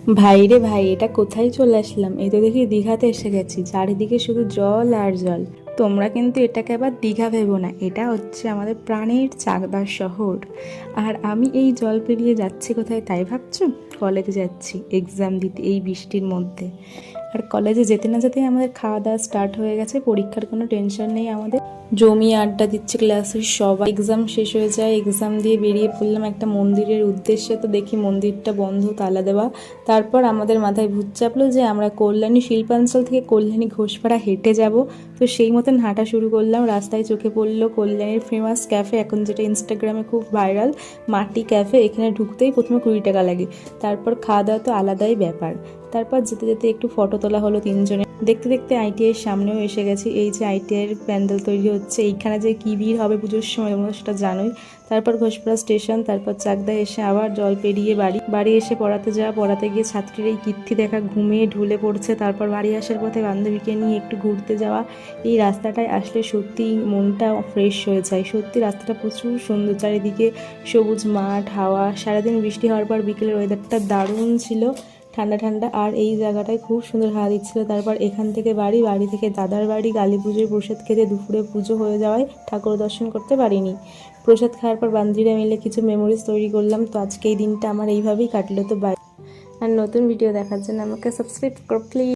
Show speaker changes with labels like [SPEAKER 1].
[SPEAKER 1] ভাই রে ভাই, এটা কোথায় চলে আসলাম? এই তো দেখি দীঘাতে এসে গেছি, চারিদিকে শুধু জল আর জল। তোমরা কিন্তু এটাকে আবার দীঘা ভেবো না, এটা হচ্ছে আমাদের প্রাণের চাকদার শহর। আর আমি এই জল পেরিয়ে যাচ্ছি কোথায় তাই ভাবছো? কলেজে যাচ্ছি এক্সাম দিতে এই বৃষ্টির মধ্যে। আর কলেজে যেতে না যেতেই আমাদের খাওয়া দাওয়া স্টার্ট হয়ে গেছে, পরীক্ষার কোনো টেনশন নেই আমাদের। জমিয়ে আড্ডা দিচ্ছে ক্লাসের সবাই। এক্সাম শেষ হয়ে যায়, এক্সাম দিয়ে বেরিয়ে পড়লাম একটা মন্দিরের উদ্দেশ্যে, তো দেখি মন্দিরটা বন্ধ, তালা দেওয়া। তারপর আমাদের মাথায় ভূত চাপলো যে আমরা কল্যাণী শিল্পাঞ্চল থেকে কল্যাণী ঘোষপাড়া হেঁটে যাব। তো সেই মতন হাঁটা শুরু করলাম। রাস্তায় চোখে পড়লো কল্যাণীর ফেমাস ক্যাফে, এখন যেটা ইনস্টাগ্রামে খুব ভাইরাল, মাটি ক্যাফে। এখানে ঢুকতেই প্রথমে 20 টাকা লাগে, তারপর খাওয়া দাওয়া তো আলাদাই ব্যাপার। তারপর যেতে যেতে একটু ফটো তোলা হলো তিনজনে। দেখতে দেখতে আইটিআইয়ের সামনেও এসে গেছি। এই যে আইটিআইয়ের প্যান্ডেল তৈরি হচ্ছে, এইখানে যে কী ভিড় হবে পুজোর সময় তোমরা সেটা জানোই। তারপর ঘোষপাড়া স্টেশন, তারপর চাকদায় এসে আবার জল পেরিয়ে বাড়ি এসে পড়াতে যাওয়া। পড়াতে গিয়ে ছাত্রীর এই কীর্তি দেখা, ঘুমিয়ে ঢুলে পড়ছে। তারপর বাড়ি আসার পথে বান্ধবীকে নিয়ে একটু ঘুরতে যাওয়া। এই রাস্তাটায় আসলে সত্যি মনটা ফ্রেশ হয়ে যায়। সত্যি রাস্তাটা প্রচুর সুন্দর, চারিদিকে সবুজ মাঠ, হাওয়া। সারাদিন বৃষ্টি হওয়ার পর বিকেলের ওয়েদারটা দারুণ ছিল, ঠান্ডা ঠান্ডা। আর এই জায়গাটায় খুব সুন্দর হাওয়া দিচ্ছিল। তারপর এখান থেকে বাড়ি থেকে দাদার বাড়ি। কালী পুজোর প্রসাদ খেতে দুপুরে পুজো হয়ে যাওয়ায় ঠাকুর দর্শন করতে পারিনি। প্রসাদ খাওয়ার পর বান্ধবীরা মিলে কিছু মেমোরিজ তৈরি করলাম। তো আজকে এই দিনটা আমার এইভাবেই কাটলো। তো বাই। আর নতুন ভিডিও দেখার জন্য আমাকে সাবস্ক্রাইব করো প্লিজ।